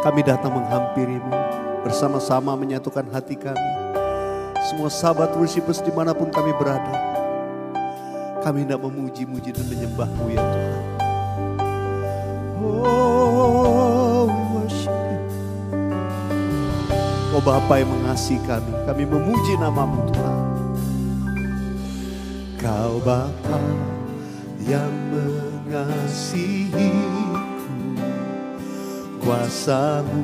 Kami datang menghampirimu, bersama-sama menyatukan hati kami. Semua sahabat worshipers dimanapun kami berada, kami hendak memuji-muji dan menyembah-Mu ya Tuhan. Oh, we worship You. Oh Bapa yang mengasihi kami memuji nama-Mu Tuhan. Kau Bapa yang mengasihiku, kuasa-Mu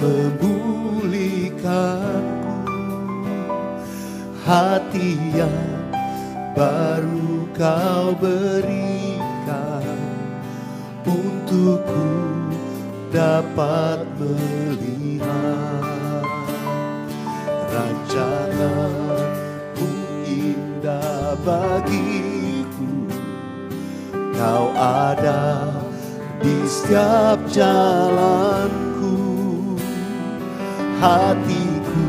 memulihkanku, hati yang baru Kau berikan, untukku dapat melihat rancangan-Mu indah bagiku. Kau ada di setiap jalanku, hatiku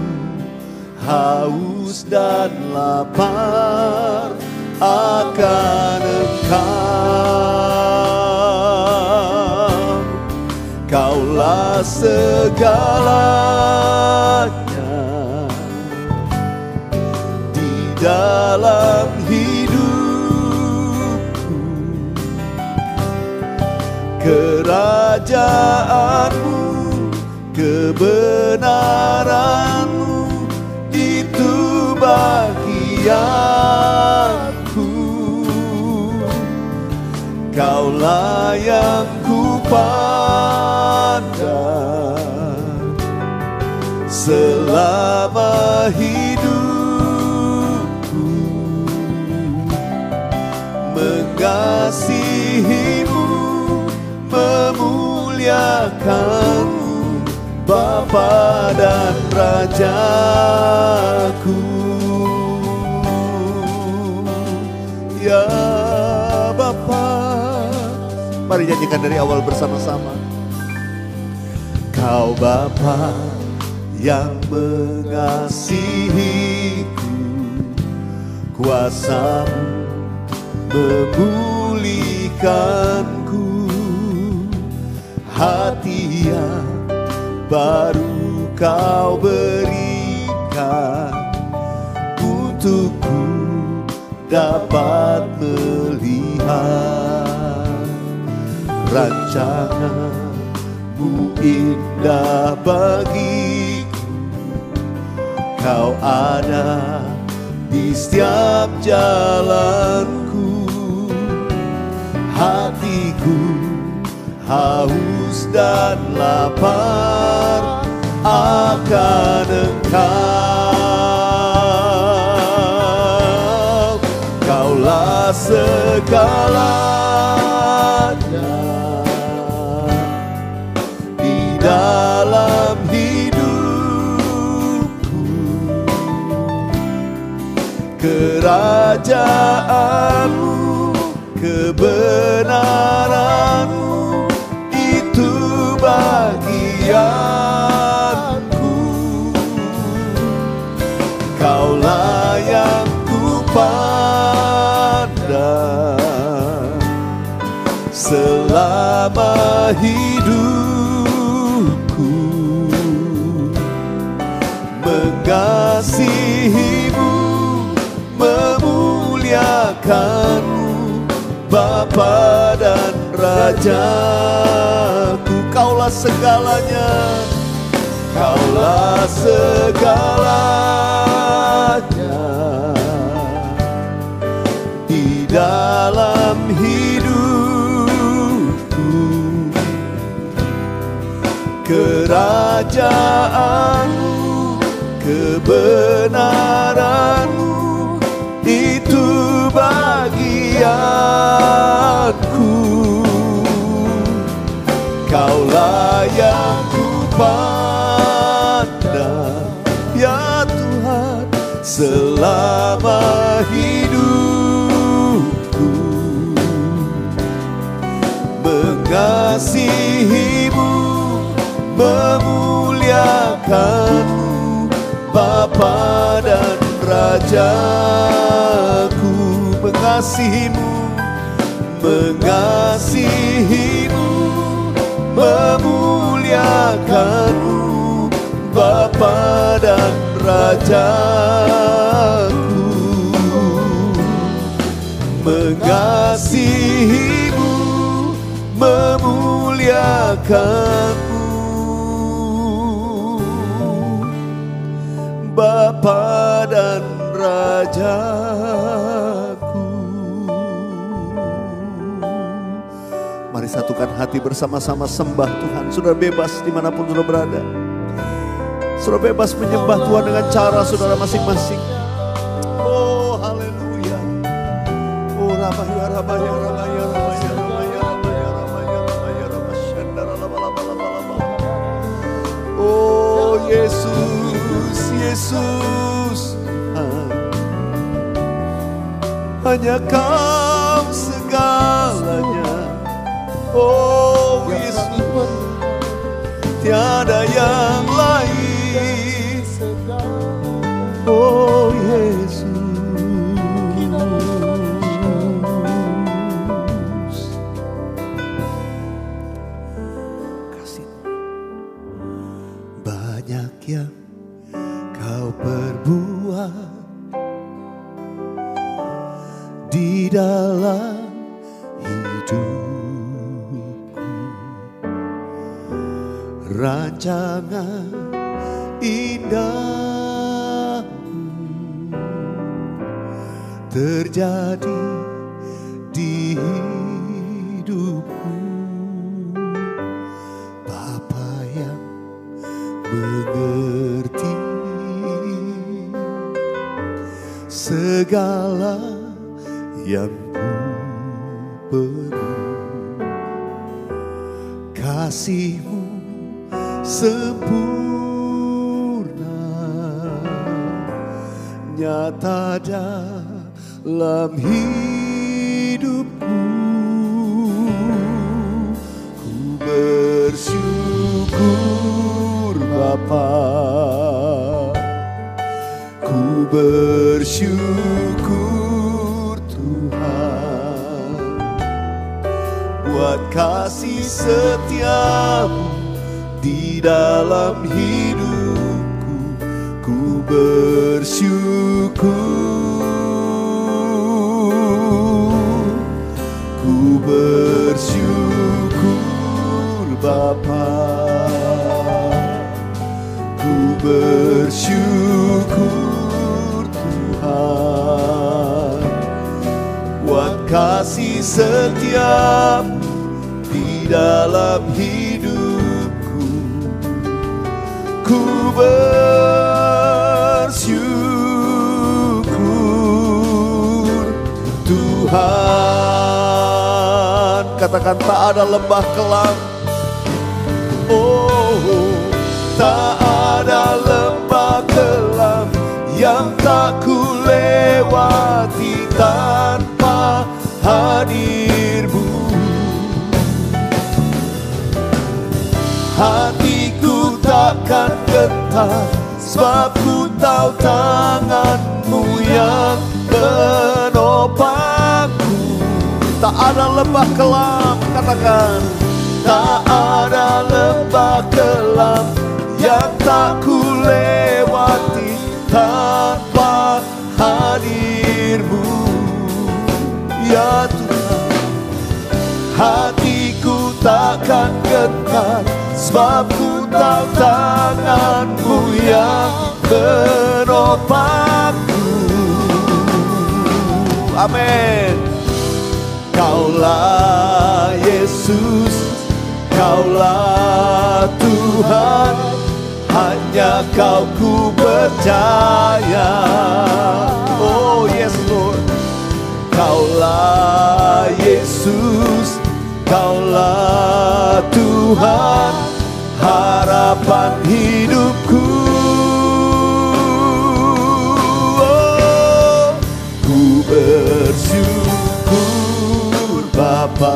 haus dan lapar akan Engkau. Kaulah segalanya di dalam hidupku. Kerajaan-Mu, kebenaran-Mu, itu bagianku. Kaulah yang ku pandang selama hidupku, mengasihi-Mu, memuliakan-Mu, Bapa dan Rajaku. Ya Bapa, mari nyanyikan dari awal bersama-sama. Kau Bapa yang mengasihiku, kuasa-Mu memulihkanku, hati yang baru Kau berikan, untukku dapat melihat rancangan-Mu indah bagiku. Kau ada di setiap jalanku, hatiku haus dan lapar akan Engkau. Kaulah segalanya di dalam hidupku. Kerajaan-Mu, kebenaran-Mu, itu bagianku. Kaulah yang ku pandang selama hidupku, mengasihi-Mu, memuliakan-Mu, Bapa dan Rajaku. Kaulah segalanya, Kaulah segalanya di dalam hidupku. Kerajaan-Mu, kebenaran-Mu, itu bagianku. Kaulah yang ku pandang, ya Tuhan, selama hidupku. Mengasihi-Mu, memuliakan-Mu, Bapa dan Rajaku. Mengasihi-Mu, mengasihi-Mu, memuliakan Rajaku, mengasihimu, memuliakanmu, Bapa dan Rajaku. Mari satukan hati bersama-sama sembah Tuhan. Saudara bebas dimanapun saudara berada. Saudara bebas menyembah Tuhan dengan cara saudara masing-masing. Oh haleluya. Oh rabaya rabaya rabaya rabaya rabaya rabaya rabaya rabaya rabaya rabaya. Oh Yesus, Yesus, hanya Kau segalanya. Oh Yesus, tiada yang lain. Oh Yesus, kasih. Banyak yang Kau perbuat di dalam hidupku, rancangan indah terjadi di hidupku. Bapa yang mengerti segala yang ku perlu, kasih-Mu sempurna nyata dalam hidupku. Ku bersyukur Bapa, ku bersyukur Tuhan buat kasih setia-Mu di dalam hidupku. Ku bersyukur, ku bersyukur Bapa, ku bersyukur Tuhan buat kasih setia-Mu di dalam hidupku. Ku bersyukur Tuhan. Katakan tak ada lembah kelam. Oh, tak ada lembah kelam yang tak ku lewati tanpa hadir-Mu. Hatiku takkan gentar, sebab ku tahu tangan-Mu yang menopangku. Tak ada lembah kelam, katakan. Tak ada lembah kelam yang tak ku lewati tanpa hadir-Mu. Ya Tuhan, hatiku takkan gentar, sebab ku tahu tangan-Mu yang menopangku. Amin. Kaulah Yesus, Kaulah Tuhan, hanya Kau ku percaya. Oh yes Lord. Kaulah Yesus, Kaulah Tuhan, harapan hidupku. Oh, ku bersyukur Bapa,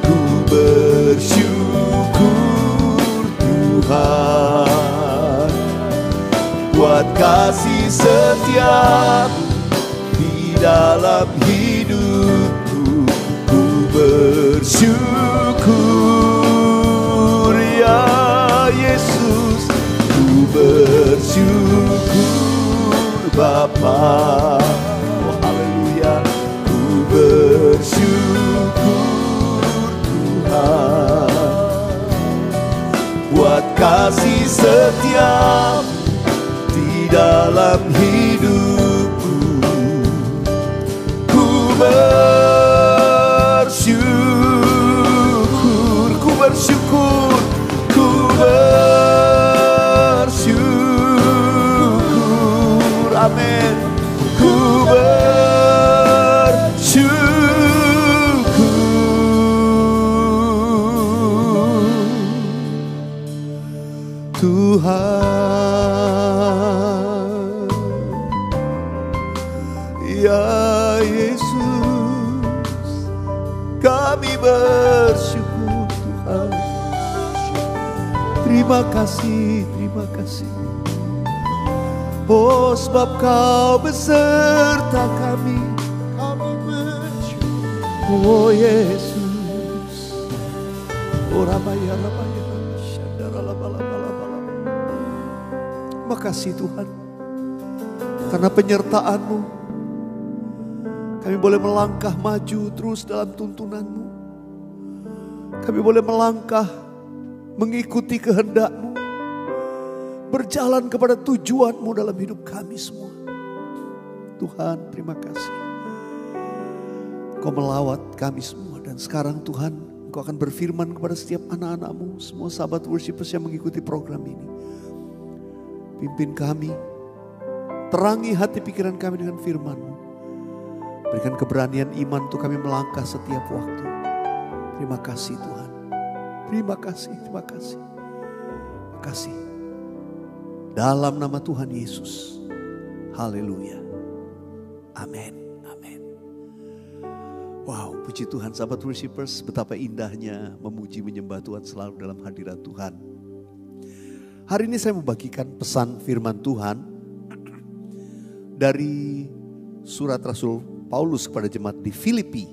ku bersyukur Tuhan buat kasih setia-Mu di dalam hidupku. Ku bersyukur ya Yesus, ku Bapa. Oh haleluya. Ku bersyukur Tuhan buat kasih setia di dalam hidupku. Ku bersyukur, ku bersyukur, ku bersyukur, amin. Ku bersyukur Tuhan, ya Yesus, kami bersyukur Tuhan. Terima kasih, terima kasih. Oh sebab Kau beserta kami, kami bersyukur. Oh Yesus, oh Ramaya, Ramaya, Syandara, Laba-laba-laba. Terima kasih Tuhan, karena penyertaan-Mu kami boleh melangkah maju terus dalam tuntunan-Mu. Kami boleh melangkah mengikuti kehendak-Mu, berjalan kepada tujuan-Mu dalam hidup kami semua. Tuhan, terima kasih. Kau melawat kami semua. Dan sekarang Tuhan, Kau akan berfirman kepada setiap anak-anak-Mu, semua sahabat worshipers yang mengikuti program ini. Pimpin kami, terangi hati pikiran kami dengan firman-Mu. Berikan keberanian iman untuk kami melangkah setiap waktu. Terima kasih Tuhan. Terima kasih, terima kasih. Terima kasih. Dalam nama Tuhan Yesus. Haleluya. Amin. Amin. Wow, puji Tuhan sahabat worshipers, betapa indahnya memuji menyembah Tuhan selalu dalam hadirat Tuhan. Hari ini saya membagikan pesan firman Tuhan dari surat Rasul Paulus kepada jemaat di Filipi.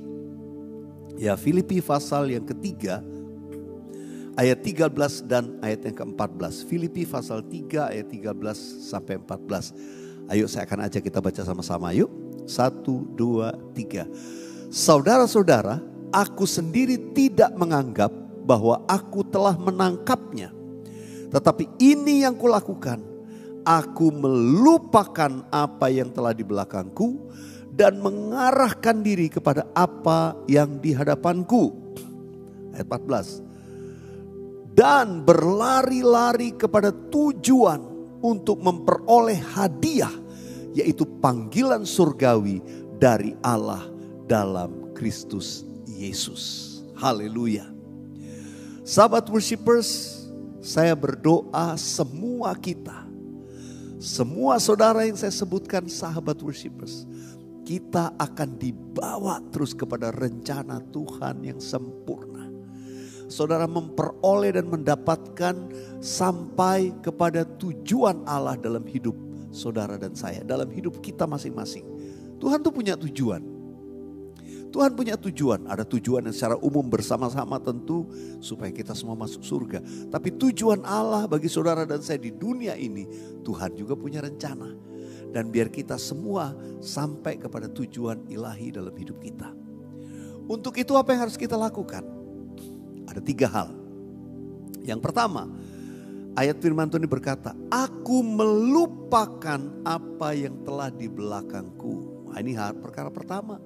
Ya, Filipi pasal yang ketiga, ayat 13 dan ayat yang ke-14. Filipi pasal 3 ayat 13 sampai 14. Ayo saya akan ajak kita baca sama-sama yuk. 1, 2, 3. Saudara-saudara, aku sendiri tidak menganggap bahwa aku telah menangkapnya. Tetapi ini yang kulakukan. Aku melupakan apa yang telah di belakangku dan mengarahkan diri kepada apa yang di hadapanku. Ayat 14. Dan berlari-lari kepada tujuan untuk memperoleh hadiah, yaitu panggilan surgawi dari Allah dalam Kristus Yesus. Haleluya. Sahabat worshipers, saya berdoa semua kita, semua saudara yang saya sebutkan sahabat worshipers, kita akan dibawa terus kepada rencana Tuhan yang sempurna. Saudara memperoleh dan mendapatkan sampai kepada tujuan Allah dalam hidup saudara dan saya, dalam hidup kita masing-masing. Tuhan tuh punya tujuan. Tuhan punya tujuan, ada tujuan yang secara umum bersama-sama tentu supaya kita semua masuk surga. Tapi tujuan Allah bagi saudara dan saya di dunia ini, Tuhan juga punya rencana. Dan biar kita semua sampai kepada tujuan ilahi dalam hidup kita. Untuk itu apa yang harus kita lakukan? Ada 3 hal. Yang pertama, ayat firman Tuhan ini berkata, aku melupakan apa yang telah di belakangku. Nah, ini perkara pertama.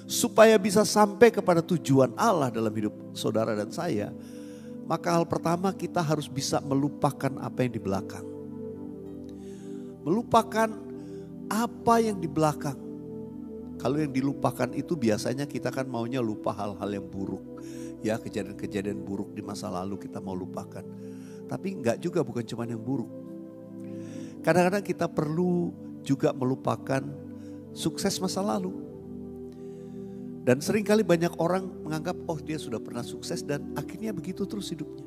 Supaya bisa sampai kepada tujuan Allah dalam hidup saudara dan saya, maka hal pertama kita harus bisa melupakan apa yang di belakang. Melupakan apa yang di belakang. Kalau yang dilupakan itu biasanya kita kan maunya lupa hal-hal yang buruk. Ya, kejadian-kejadian buruk di masa lalu kita mau lupakan. Tapi enggak juga, bukan cuma yang buruk. Kadang-kadang kita perlu juga melupakan sukses masa lalu. Dan seringkali banyak orang menganggap, oh dia sudah pernah sukses dan akhirnya begitu terus hidupnya.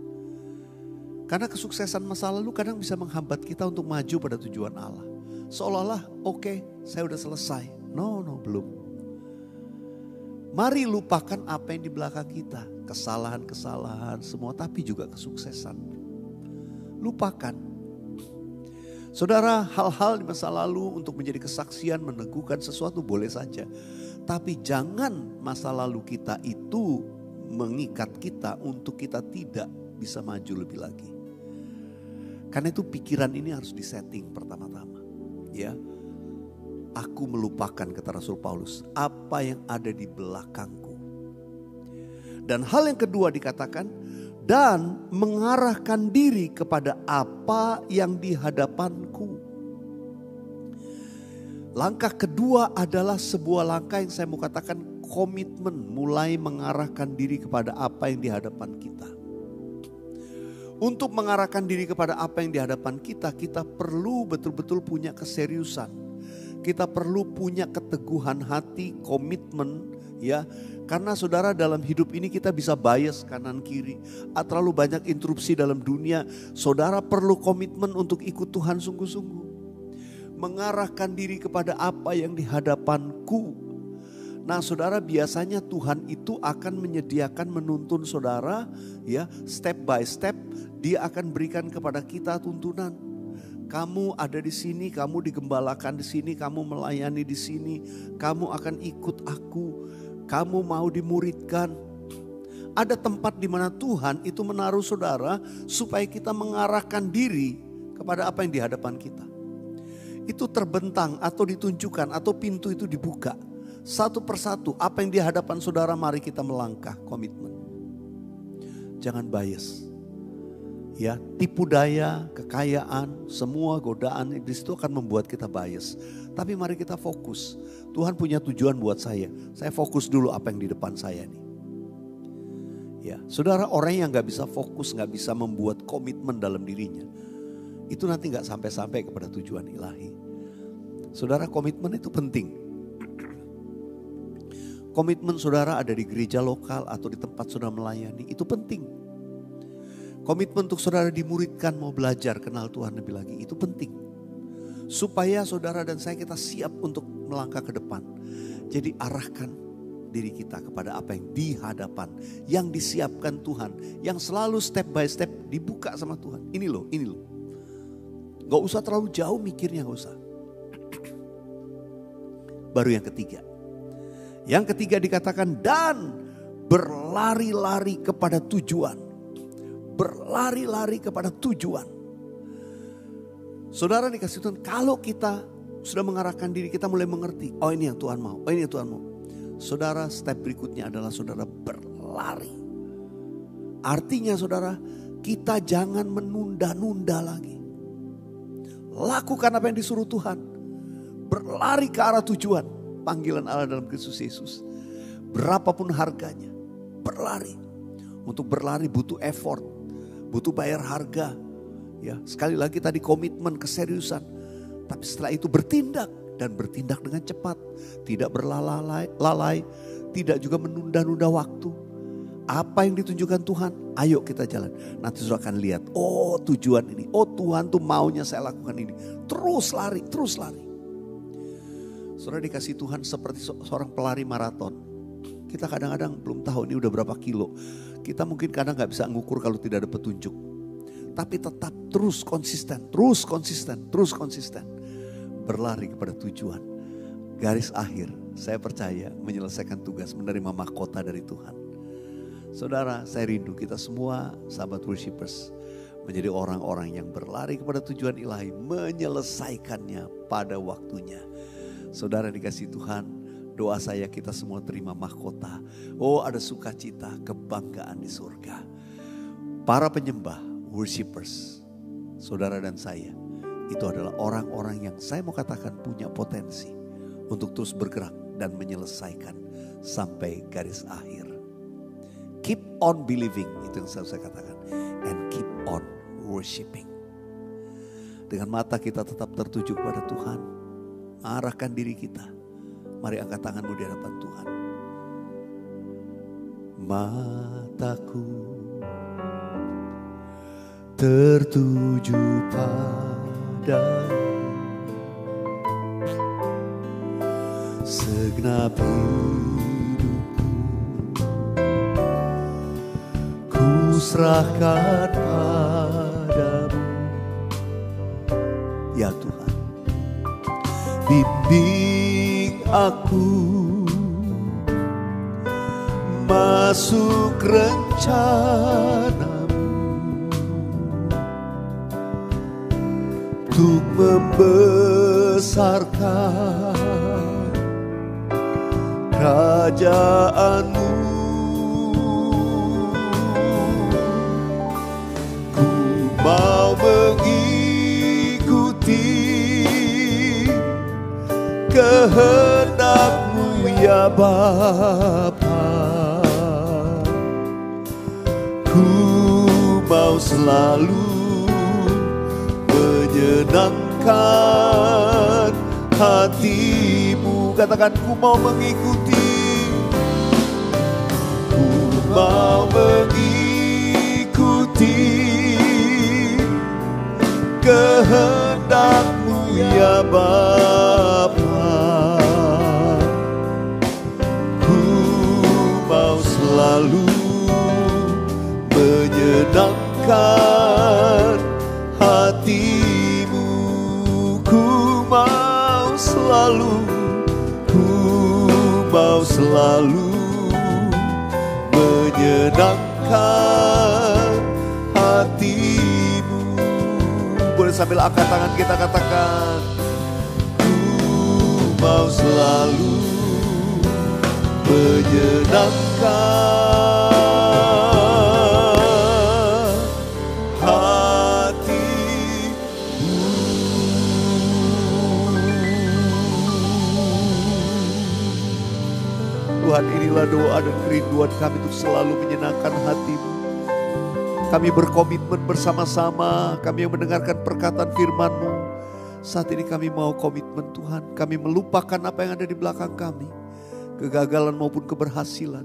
Karena kesuksesan masa lalu kadang bisa menghambat kita untuk maju pada tujuan Allah. Seolah-olah oke, saya udah selesai. No, belum. Mari lupakan apa yang di belakang kita. Kesalahan-kesalahan semua, tapi juga kesuksesan. Lupakan. Saudara, hal-hal di masa lalu untuk menjadi kesaksian meneguhkan sesuatu boleh saja. Tapi jangan masa lalu kita itu mengikat kita untuk kita tidak bisa maju lebih lagi. Karena itu pikiran ini harus disetting pertama-tama. Ya, aku melupakan, kata Rasul Paulus, apa yang ada di belakangku. Dan hal yang kedua dikatakan, dan mengarahkan diri kepada apa yang di hadapanku. Langkah kedua adalah sebuah langkah yang saya mau katakan komitmen, mulai mengarahkan diri kepada apa yang di hadapan kita. Untuk mengarahkan diri kepada apa yang di hadapan kita, kita perlu betul-betul punya keseriusan. Kita perlu punya keteguhan hati, komitmen, ya. Karena saudara, dalam hidup ini kita bisa bias kanan kiri. Terlalu banyak interupsi dalam dunia. Saudara perlu komitmen untuk ikut Tuhan sungguh-sungguh. Mengarahkan diri kepada apa yang di hadapanku. Nah saudara, biasanya Tuhan itu akan menyediakan, menuntun saudara, ya, step by step. Dia akan berikan kepada kita tuntunan. Kamu ada di sini, kamu digembalakan di sini, kamu melayani di sini, kamu akan ikut aku, kamu mau dimuridkan. Ada tempat di mana Tuhan itu menaruh saudara supaya kita mengarahkan diri kepada apa yang di hadapan kita. Itu terbentang atau ditunjukkan atau pintu itu dibuka. Satu persatu apa yang di hadapan saudara, mari kita melangkah, komitmen. Jangan bias. Ya, tipu daya, kekayaan, semua godaan iblis itu akan membuat kita bias. Tapi mari kita fokus. Tuhan punya tujuan buat saya. Saya fokus dulu apa yang di depan saya nih. Ya, saudara, orang yang gak bisa fokus, gak bisa membuat komitmen dalam dirinya, itu nanti gak sampai-sampai kepada tujuan ilahi. Saudara, komitmen itu penting. Komitmen saudara ada di gereja lokal atau di tempat saudara melayani, itu penting. Komitmen untuk saudara dimuridkan, mau belajar kenal Tuhan lebih lagi, itu penting. Supaya saudara dan saya kita siap untuk melangkah ke depan. Jadi arahkan diri kita kepada apa yang di hadapan, yang disiapkan Tuhan, yang selalu step by step dibuka sama Tuhan. Ini loh. Gak usah terlalu jauh mikirnya, gak usah. Baru yang ketiga. Yang ketiga dikatakan, dan berlari-lari kepada tujuan. Berlari-lari kepada tujuan. Saudara dikasih Tuhan, kalau kita sudah mengarahkan diri, kita mulai mengerti, oh ini yang Tuhan mau, oh ini yang Tuhan mau. Saudara, step berikutnya adalah saudara berlari. Artinya saudara, kita jangan menunda-nunda lagi. Lakukan apa yang disuruh Tuhan. Berlari ke arah tujuan, panggilan Allah dalam Kristus Yesus. Berapapun harganya, berlari. Untuk berlari butuh effort. Butuh bayar harga. Ya, sekali lagi tadi komitmen, keseriusan. Tapi setelah itu bertindak. Dan bertindak dengan cepat. Tidak berlalai. Tidak juga menunda-nunda waktu. Apa yang ditunjukkan Tuhan, ayo kita jalan. Nanti saudara akan lihat, oh tujuan ini. Oh Tuhan tuh maunya saya lakukan ini. Terus lari. Saudara dikasih Tuhan seperti seorang pelari maraton. Kita kadang-kadang belum tahu ini udah berapa kilo. Kita mungkin kadang gak bisa ngukur kalau tidak ada petunjuk. Tapi tetap terus konsisten. Berlari kepada tujuan. Garis akhir, saya percaya menyelesaikan tugas, menerima mahkota dari Tuhan. Saudara, saya rindu kita semua sahabat worshipers menjadi orang-orang yang berlari kepada tujuan ilahi, menyelesaikannya pada waktunya. Saudara dikasih Tuhan, doa saya kita semua terima mahkota. Oh, ada sukacita, kebanggaan di surga. Para penyembah, worshipers, saudara dan saya, itu adalah orang-orang yang saya mau katakan punya potensi untuk terus bergerak dan menyelesaikan sampai garis akhir. Keep on believing, itu yang saya katakan. And keep on worshiping. Dengan mata kita tetap tertuju kepada Tuhan. Arahkan diri kita. Mari angkat tanganmu di hadapan Tuhan. Mataku tertuju padamu, segenap hidupku ku serahkan padamu. Ya, Bimbing aku masuk rencanamu untuk membesarkan kerajaanmu. Ku mau mengikuti kehendak-Mu ya Bapa. Ku mau selalu menyenangkan hati-Mu. Katakan, ku mau mengikuti. Ku mau mengikuti kehendak-Mu ya Bapa. Ku mau selalu menyenangkan hati-Mu. Ku mau selalu menyenangkan hati-Mu. Boleh sambil angkat tangan kita katakan, ku mau selalu menyenangkan Tuhan. Inilah doa dan kerinduan kami untuk selalu menyenangkan hati-Mu. Kami berkomitmen bersama-sama, kami yang mendengarkan perkataan firman-Mu. Saat ini kami mau komitmen Tuhan, kami melupakan apa yang ada di belakang kami, kegagalan maupun keberhasilan,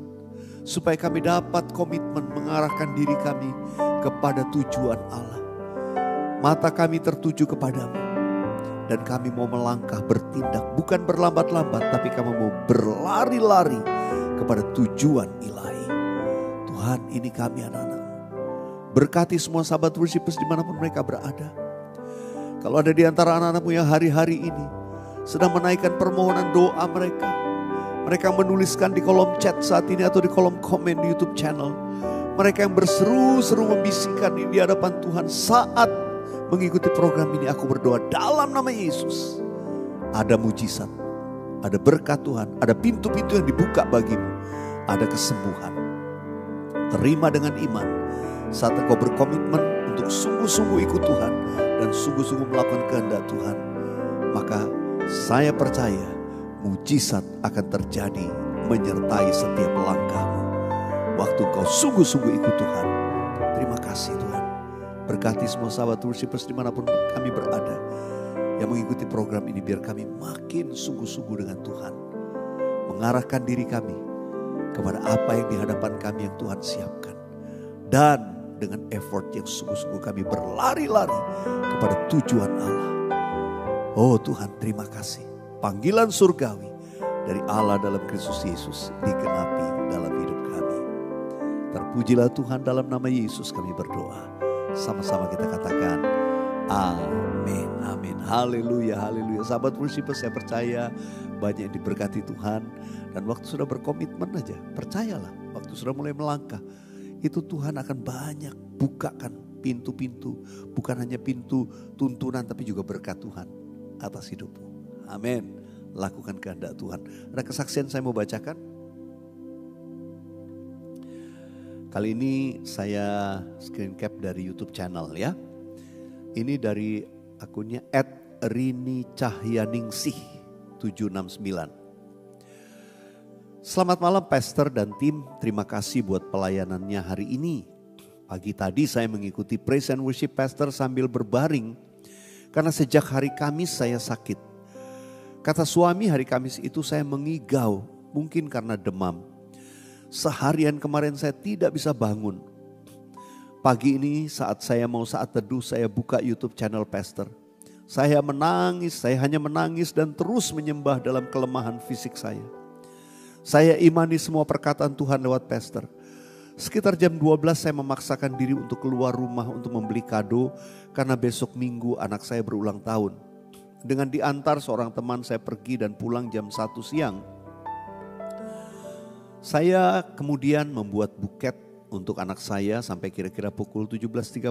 supaya kami dapat komitmen mengarahkan diri kami kepada tujuan Allah. Mata kami tertuju kepadamu, dan kami mau melangkah bertindak, bukan berlambat-lambat, tapi kami mau berlari-lari kepada tujuan ilahi. Tuhan, ini kami anak-anak. Berkati semua sahabat worshipers dimanapun mereka berada. Kalau ada di antara anak-anak-Mu yang hari-hari ini sedang menaikkan permohonan doa mereka, mereka menuliskan di kolom chat saat ini atau di kolom komen di YouTube channel, mereka yang berseru-seru membisikkan di hadapan Tuhan saat mengikuti program ini, aku berdoa dalam nama Yesus, ada mujizat, ada berkat Tuhan, ada pintu-pintu yang dibuka bagimu, ada kesembuhan. Terima dengan iman saat engkau berkomitmen untuk sungguh-sungguh ikut Tuhan dan sungguh-sungguh melakukan kehendak Tuhan. Maka saya percaya mujizat akan terjadi menyertai setiap langkahmu waktu engkau sungguh-sungguh ikut Tuhan. Terima kasih Tuhan. Berkati semua sahabat worshipers dimanapun kami berada yang mengikuti program ini, biar kami makin sungguh-sungguh dengan Tuhan, mengarahkan diri kami kepada apa yang di hadapan kami yang Tuhan siapkan, dan dengan effort yang sungguh-sungguh kami berlari-lari kepada tujuan Allah. Oh Tuhan, terima kasih. Panggilan surgawi dari Allah dalam Kristus Yesus digenapi dalam hidup kami. Terpujilah Tuhan, dalam nama Yesus kami berdoa. Sama-sama kita katakan amin, amin, haleluya, haleluya. Sahabat worshipers, saya percaya banyak yang diberkati Tuhan. Dan waktu sudah berkomitmen aja, percayalah, waktu sudah mulai melangkah, itu Tuhan akan banyak bukakan pintu-pintu. Bukan hanya pintu tuntunan, tapi juga berkat Tuhan atas hidupmu. Amin. Lakukan kehendak Tuhan. Ada kesaksian saya mau bacakan. Kali ini saya screen cap dari YouTube channel ya. Ini dari akunnya @rini_cahyaningsih769. Selamat malam Pastor dan tim, terima kasih buat pelayanannya hari ini. Pagi tadi saya mengikuti praise and worship Pastor sambil berbaring karena sejak hari Kamis saya sakit. Kata suami, hari Kamis itu saya mengigau, mungkin karena demam. Seharian kemarin saya tidak bisa bangun. Pagi ini saat saya mau saat teduh, saya buka YouTube channel Pastor. Saya menangis, saya hanya menangis dan terus menyembah dalam kelemahan fisik saya. Saya imani semua perkataan Tuhan lewat Pastor. Sekitar jam 12 saya memaksakan diri untuk keluar rumah untuk membeli kado karena besok Minggu anak saya berulang tahun. Dengan diantar seorang teman saya pergi dan pulang jam 1 siang. Saya kemudian membuat buket untuk anak saya sampai kira-kira pukul 17.30.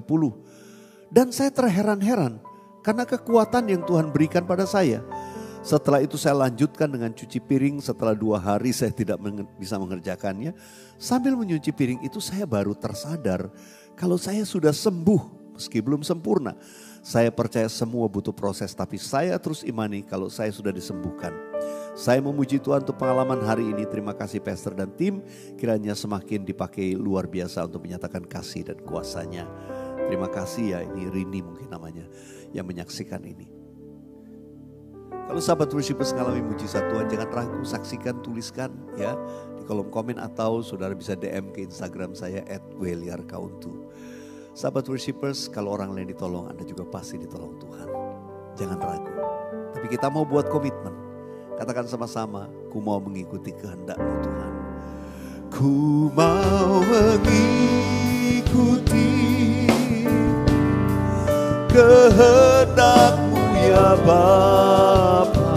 Dan saya terheran-heran karena kekuatan yang Tuhan berikan pada saya. Setelah itu saya lanjutkan dengan cuci piring. Setelah 2 hari saya tidak bisa mengerjakannya. Sambil menyuci piring itu saya baru tersadar kalau saya sudah sembuh meski belum sempurna. Saya percaya semua butuh proses, tapi saya terus imani kalau saya sudah disembuhkan. Saya memuji Tuhan untuk pengalaman hari ini. Terima kasih pastor dan tim, kiranya semakin dipakai luar biasa untuk menyatakan kasih dan kuasanya. Terima kasih ya, ini Rini mungkin namanya yang menyaksikan ini. Kalau sahabat worshipers mengalami mujizat Tuhan, jangan ragu, saksikan, tuliskan ya di kolom komen atau saudara bisa DM ke Instagram saya @weliarkauntu. Sahabat worshipers, kalau orang lain ditolong, Anda juga pasti ditolong Tuhan. Jangan ragu. Tapi kita mau buat komitmen. Katakan sama-sama, ku mau mengikuti kehendak-Mu Tuhan. Ku mau mengikuti kehendak-Mu ya Bapa.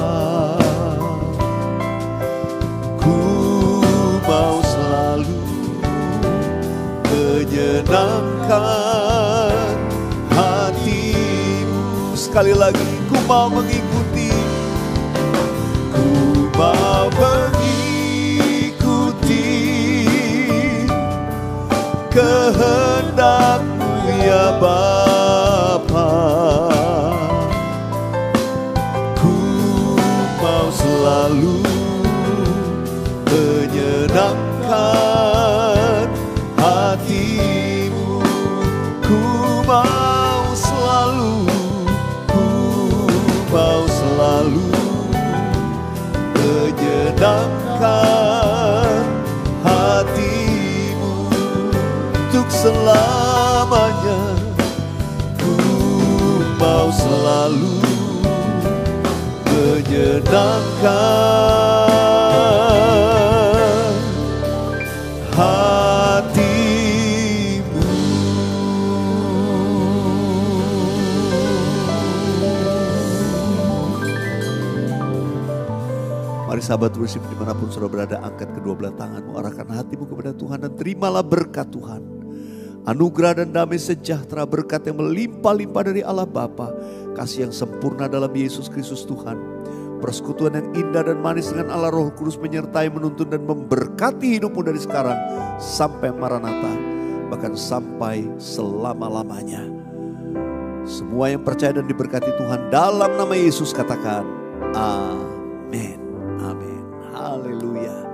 Ku mau selalu menyenangkan hati-Mu. Sekali lagi, ku mau mengikuti. Ku mau mengikuti kehendak-Mu ya Bapa. Ku mau selalu menyenangkan hati-Mu. Ku mau selalu menyenangkan hati-Mu untuk selamanya. Ku mau selalu menyenangkan hati-Mu. Mari sahabat worship dimanapun saudara berada, angkat kedua belah tanganmu, arahkan hatimu kepada Tuhan dan terimalah berkat Tuhan. Anugerah dan damai sejahtera, berkat yang melimpah-limpah dari Allah Bapa, kasih yang sempurna dalam Yesus Kristus Tuhan, persekutuan yang indah dan manis dengan Allah Roh Kudus menyertai, menuntun dan memberkati hidupmu dari sekarang sampai Maranatha, bahkan sampai selama-lamanya. Semua yang percaya dan diberkati Tuhan dalam nama Yesus katakan amin. Amin. Haleluya.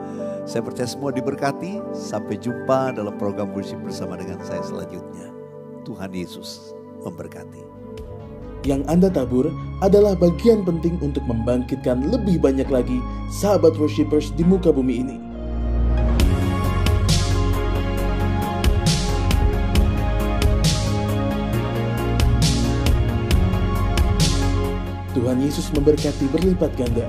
Saya percaya semua diberkati. Sampai jumpa dalam program worship bersama dengan saya selanjutnya. Tuhan Yesus memberkati. Yang Anda tabur adalah bagian penting untuk membangkitkan lebih banyak lagi sahabat worshipers di muka bumi ini. Tuhan Yesus memberkati berlipat ganda.